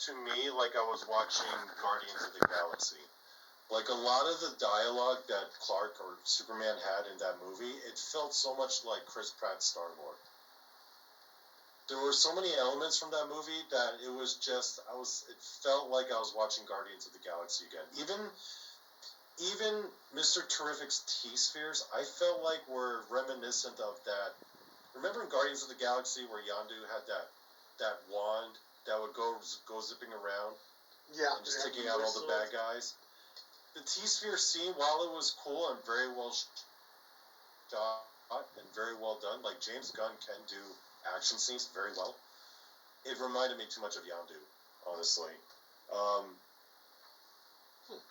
to me like I was watching Guardians of the Galaxy. Like, a lot of the dialogue that Clark or Superman had in that movie, it felt so much like Chris Pratt's Star-Lord. There were so many elements from that movie that it was just, it felt like I was watching Guardians of the Galaxy again. Even Mr. Terrific's T-Spheres, I felt like were reminiscent of that. Remember in Guardians of the Galaxy where Yondu had that wand that would go zipping around? Yeah. And just taking out all the bad guys? The T-Sphere scene, while it was cool and very well shot and very well done, like James Gunn can do action scenes very well, it reminded me too much of Yondu, honestly.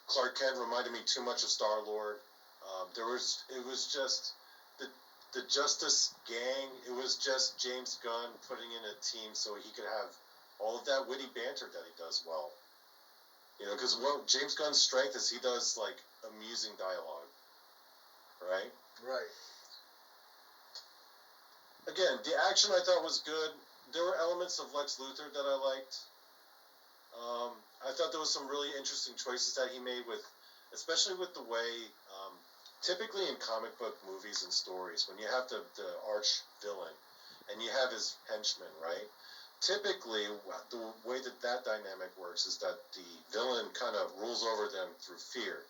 Clark Kent reminded me too much of Star-Lord. It was just the Justice Gang. It was just James Gunn putting in a team so he could have all of that witty banter that he does well. You know, because James Gunn's strength is he does, like, amusing dialogue. Right? Right. Again, the action I thought was good. There were elements of Lex Luthor that I liked. I thought there was some really interesting choices that he made especially with the way, typically in comic book movies and stories, when you have the arch villain and you have his henchmen, right? Typically, the way that dynamic works is that the villain kind of rules over them through fear.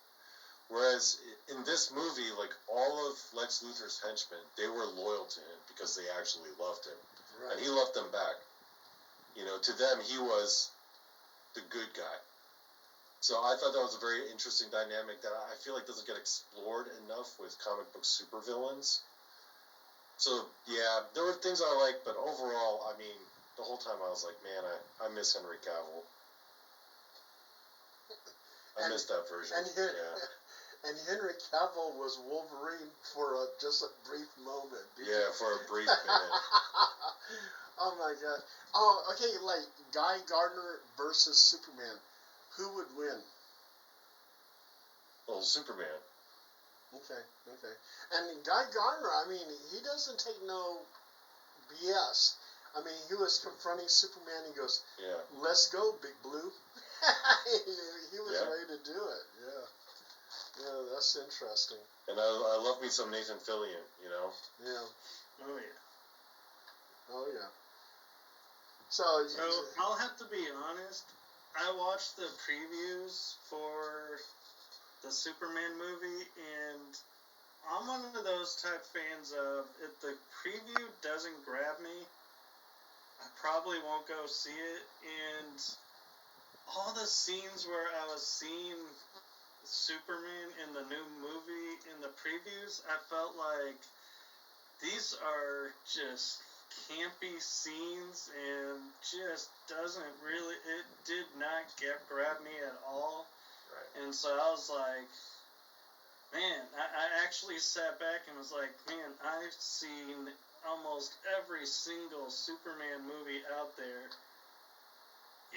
Whereas in this movie, like, all of Lex Luthor's henchmen, they were loyal to him because they actually loved him. Right. And he loved them back. You know, to them, he was the good guy. So I thought that was a very interesting dynamic that I feel like doesn't get explored enough with comic book supervillains. So, yeah, there were things I liked, but overall, I mean, the whole time I was like, man, I miss Henry Cavill. I miss that version. And Henry Cavill was Wolverine for just a brief moment. Yeah, for a brief minute. Oh my god. Oh, okay, like Guy Gardner versus Superman. Who would win? Well, Superman. Okay. And Guy Gardner, I mean, he doesn't take no BS. I mean, he was confronting Superman. He goes, yeah. Let's go, Big Blue. He was ready to do it. Yeah, that's interesting. And I love me some Nathan Fillion, you know? Yeah. Oh, yeah. So I'll have to be honest. I watched the previews for the Superman movie, and I'm one of those type fans of, if the preview doesn't grab me, I probably won't go see it. And all the scenes where I was seeing Superman in the new movie in the previews, I felt like these are just campy scenes and just it did not grab me at all. Right. And so I was like, man, I actually sat back and was like, man, I've seen almost every single Superman movie out there,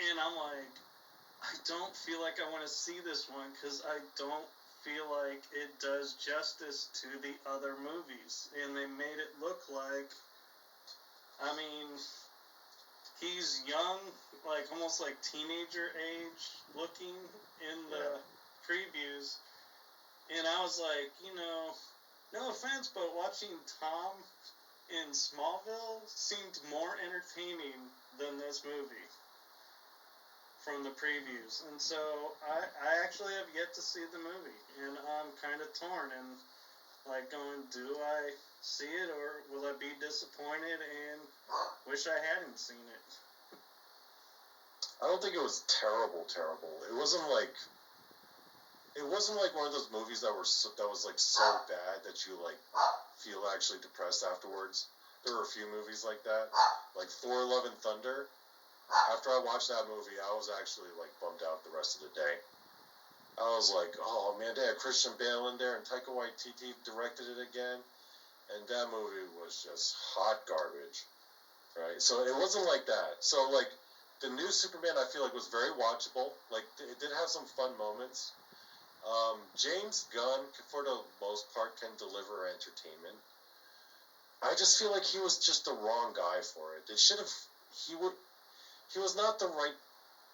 and I'm like, I don't feel like I want to see this one because I don't feel like it does justice to the other movies. And they made it look like, I mean, he's young, like almost like teenager age looking in the previews. And I was like, you know, no offense, but watching Tom in Smallville seemed more entertaining than this movie from the previews. And so I actually have yet to see the movie, and I'm kind of torn and like going, do I see it or will I be disappointed and wish I hadn't seen it? I don't think it was terrible. It wasn't like one of those movies that was like so bad that you like feel actually depressed afterwards. There were a few movies like that, like Thor: Love and Thunder. After I watched that movie, I was actually like bummed out the rest of the day. I was like, oh man, they had Christian Bale in there and Taika Waititi directed it again, and that movie was just hot garbage, right? So it wasn't like that. So like the new Superman, I feel like was very watchable. Like it did have some fun moments. James Gunn, for the most part, can deliver entertainment. I just feel like he was just the wrong guy for it. He was not the right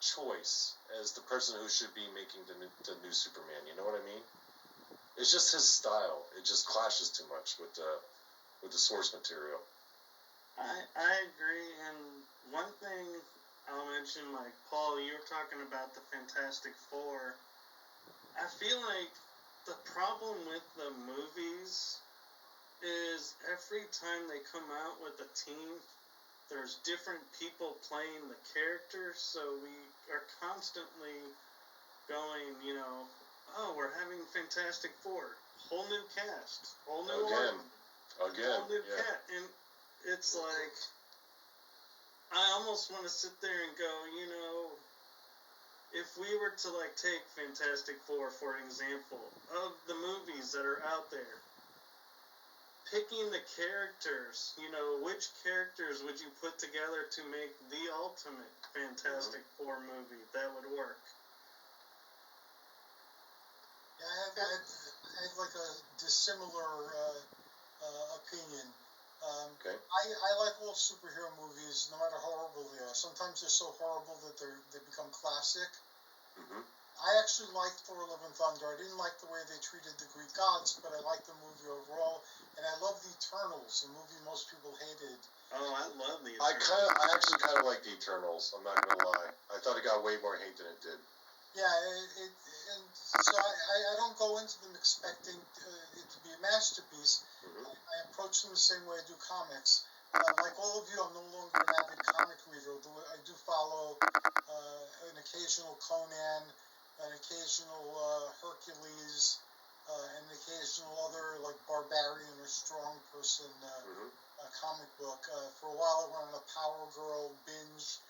choice as the person who should be making the new Superman. You know what I mean? It's just his style. It just clashes too much with the source material. I agree, and one thing I'll mention, like, Paul, you were talking about the Fantastic Four. I feel like the problem with the movies is every time they come out with a team, there's different people playing the characters, so we are constantly going, oh, we're having Fantastic Four, whole new cast, whole new Again, whole new yeah. cast, and it's like, I almost want to sit there and go, if we were to, like, take Fantastic Four for an example of the movies that are out there, picking the characters, which characters would you put together to make the ultimate Fantastic Four movie that would work? Yeah, I have like a dissimilar opinion. Okay. I like all superhero movies, no matter how horrible they are. Sometimes they're so horrible that they become classic. Mm-hmm. I actually liked Thor: Love and Thunder. I didn't like the way they treated the Greek gods, but I liked the movie overall. And I love the Eternals, a movie most people hated. Oh, I love the Eternals. I actually kind of like the Eternals. I'm not gonna lie. I thought it got way more hate than it did. Yeah, and so I don't go into them expecting it to be a masterpiece. Mm-hmm. I approach them the same way I do comics. Like all of you, I'm no longer an avid comic reader. I do follow an occasional Conan, an occasional Hercules, and an occasional other like barbarian or strong person comic book. For a while, I went on a Power Girl binge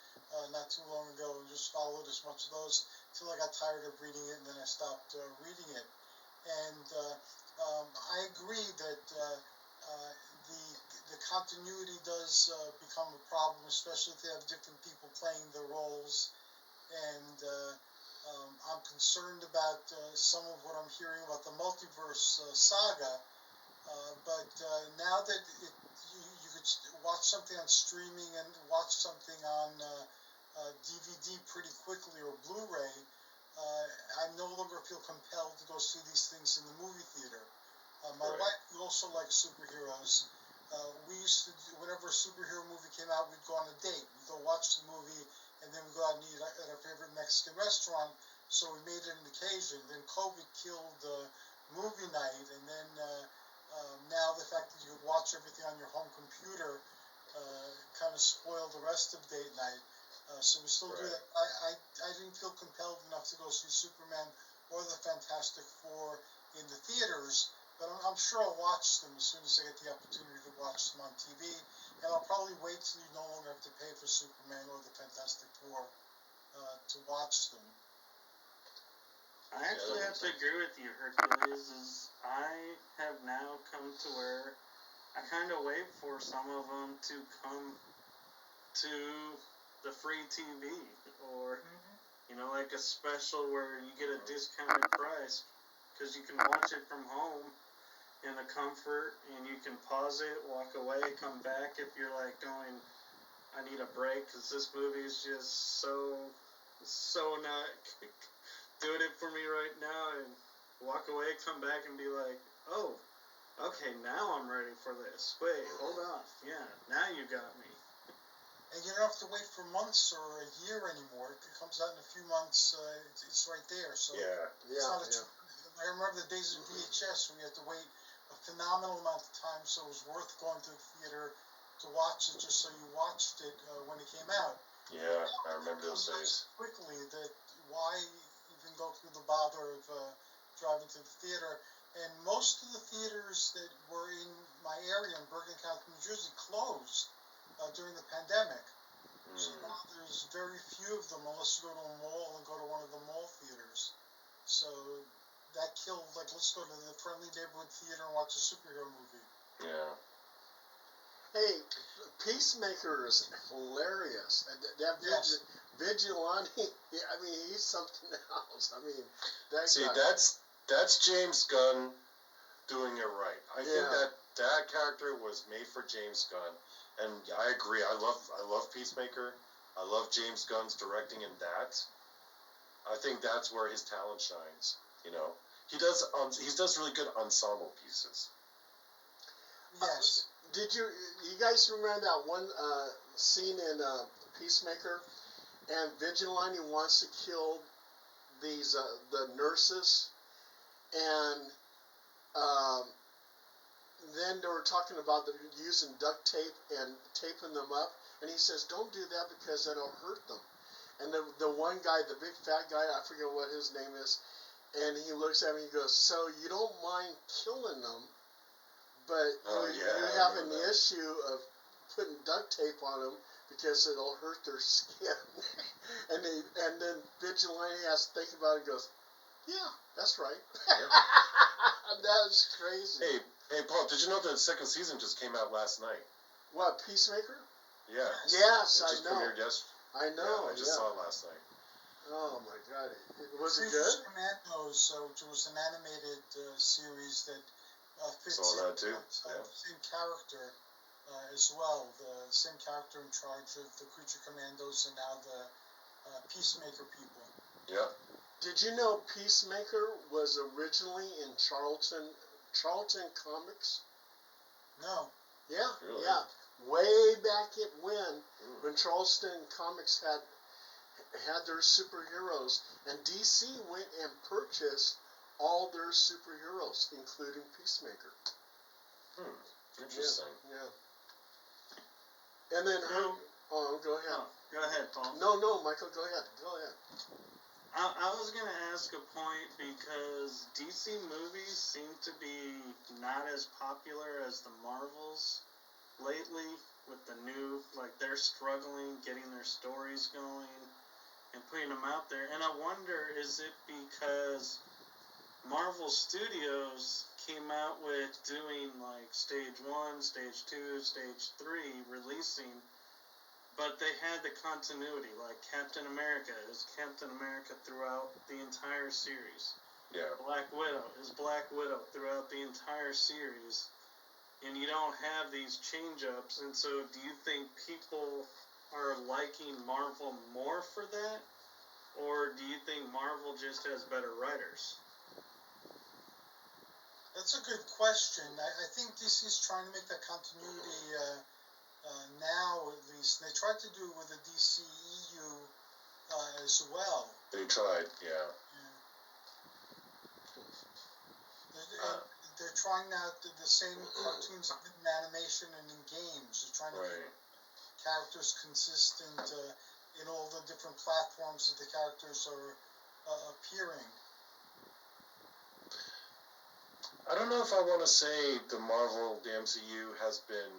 not too long ago and just followed as much of those till I got tired of reading it, and then I stopped reading it. And I agree that the continuity does become a problem, especially if they have different people playing the roles. And I'm concerned about some of what I'm hearing about the multiverse saga. But now that you could watch something on streaming and watch something on DVD pretty quickly or Blu-ray, I no longer feel compelled to go see these things in the movie theater. My wife also likes superheroes. We used to, whenever a superhero movie came out, we'd go on a date. We'd go watch the movie, and then we'd go out and eat at our favorite Mexican restaurant. So we made it an occasion. Then COVID killed movie night, and then now the fact that you could watch everything on your home computer kind of spoiled the rest of date night. So we still do that. I didn't feel compelled enough to go see Superman or the Fantastic Four in the theaters, but I'm sure I'll watch them as soon as I get the opportunity to watch them on TV. And I'll probably wait till you no longer have to pay for Superman or the Fantastic Four to watch them. I actually have to agree with you, Hercules. I have now come to where I kind of wait for some of them to come to the free TV, or like a special where you get a discounted price because you can watch it from home in the comfort, and you can pause it, walk away, come back if you're like going, I need a break because this movie is just so not doing it for me right now, and walk away, come back and be like, oh, okay, now I'm ready for this. Wait, hold on. Yeah, now you got me. And you don't have to wait for months or a year anymore. It comes out in a few months. It's right there. So it's not I remember the days of VHS when you had to wait a phenomenal amount of time, so it was worth going to the theater to watch it just so you watched it when it came out. Yeah, I remember those days. Quickly, that why even go through the bother of driving to the theater? And most of the theaters that were in my area in Bergen County, New Jersey, closed during the pandemic. So now there's very few of them unless you go to a mall and go to one of the mall theaters. So that killed, like, let's go to the friendly neighborhood theater and watch a superhero movie. Yeah. Hey, Peacemaker is hilarious. That Vigilante, I mean, he's something else. I mean, that's James Gunn doing it right. I think that character was made for James Gunn, and I agree. I love Peacemaker. I love James Gunn's directing in that. I think that's where his talent shines. You know, he does really good ensemble pieces. Yes. Did you guys remember that one scene in Peacemaker? And Vigilante wants to kill these the nurses, and then they were talking about them using duct tape and taping them up, and he says, "Don't do that because that'll hurt them." And the one guy, the big fat guy, I forget what his name is, and he looks at me and he goes, "So you don't mind killing them, but you have an issue of putting duct tape on them because it'll hurt their skin." and then Vigilante has to think about it and goes, "Yeah, that's right." Yeah. That's crazy. Hey, Paul, did you know the second season just came out last night? What, Peacemaker? Yeah. Yes, it just premiered yesterday. I know. Yeah, I just saw it last night. Oh my God! Was it Creatures good? Commandos, which was an animated series that fits Saw that too. the same character as well. The same character in charge of the Creature Commandos and now the Peacemaker people. Yeah. Did you know Peacemaker was originally in Charlton Comics? No. Yeah, Really? yeah. Way back when Charleston Comics had their superheroes, and DC went and purchased all their superheroes, including Peacemaker. Interesting. Yeah. And then go ahead. Oh, go ahead, Paul. No, Michael, go ahead. I was going to ask a point because DC movies seem to be not as popular as the Marvels lately with the new, like they're struggling getting their stories going and putting them out there. And I wonder, is it because Marvel Studios came out with doing like stage 1, stage 2, stage 3 releasing, but they had the continuity, like Captain America is Captain America throughout the entire series. Yeah. Black Widow is Black Widow throughout the entire series. And you don't have these change-ups. And so do you think people are liking Marvel more for that? Or do you think Marvel just has better writers? That's a good question. I think DC is trying to make that continuity now, at least. They tried to do it with the DCEU as well. They tried, yeah. They're trying out the same cartoons in animation and in games. They're trying to keep characters consistent in all the different platforms that the characters are appearing. I don't know if I want to say the MCU has been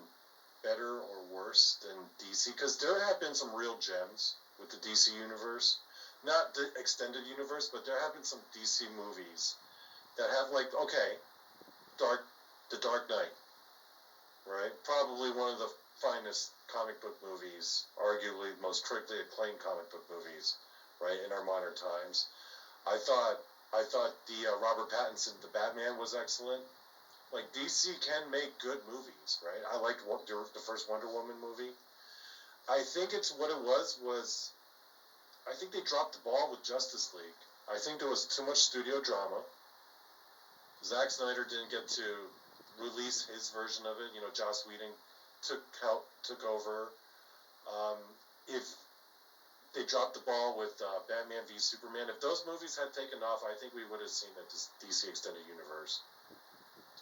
better or worse than DC, because there have been some real gems with the DC universe. Not the extended universe, but there have been some DC movies that have, like, The Dark Knight, right? Probably one of the finest comic book movies, arguably most critically acclaimed comic book movies, right, in our modern times. I thought the Robert Pattinson, the Batman, was excellent. Like, DC can make good movies, right? I liked the first Wonder Woman movie. I think what it was I think they dropped the ball with Justice League. I think there was too much studio drama. Zack Snyder didn't get to release his version of it. You know, Joss Whedon took over. If they dropped the ball with Batman v Superman, if those movies had taken off, I think we would have seen a DC extended universe.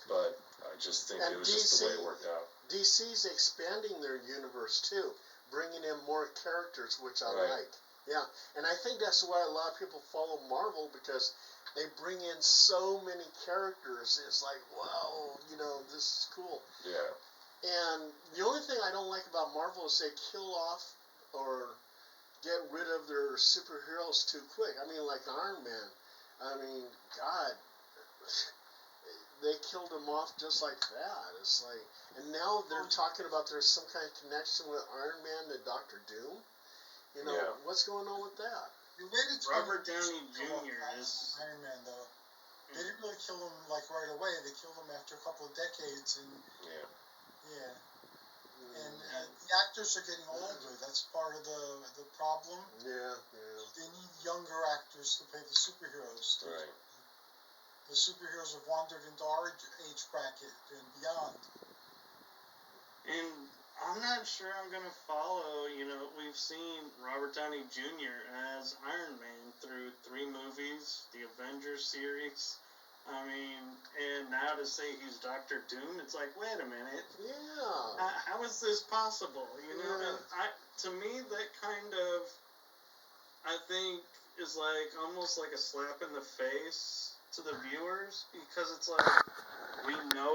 But I just think it was just the way it worked out. DC's expanding their universe too, bringing in more characters, which I like. Yeah, and I think that's why a lot of people follow Marvel, because they bring in so many characters. It's like, wow, this is cool. Yeah. And the only thing I don't like about Marvel is they kill off or get rid of their superheroes too quick. I mean, like Iron Man. I mean, God, they killed him off just like that. It's like, and now they're talking about there's some kind of connection with Iron Man and Dr. Doom. What's going on with that? Robert Downey Jr. is Iron Man, though. They didn't really kill him like right away. They killed him after a couple of decades, and yeah. And the actors are getting older. That's part of the problem. Yeah. They need younger actors to play the superheroes. Right. The superheroes have wandered into our age bracket and beyond. And I'm not sure I'm gonna follow. We've seen Robert Downey Jr. as Iron Man through 3 movies, the Avengers series. I mean, and now to say he's Doctor Doom, it's like, wait a minute. Yeah. How is this possible? Yeah. And to me, that kind of, I think, is like almost like a slap in the face to the viewers, because it's like, we know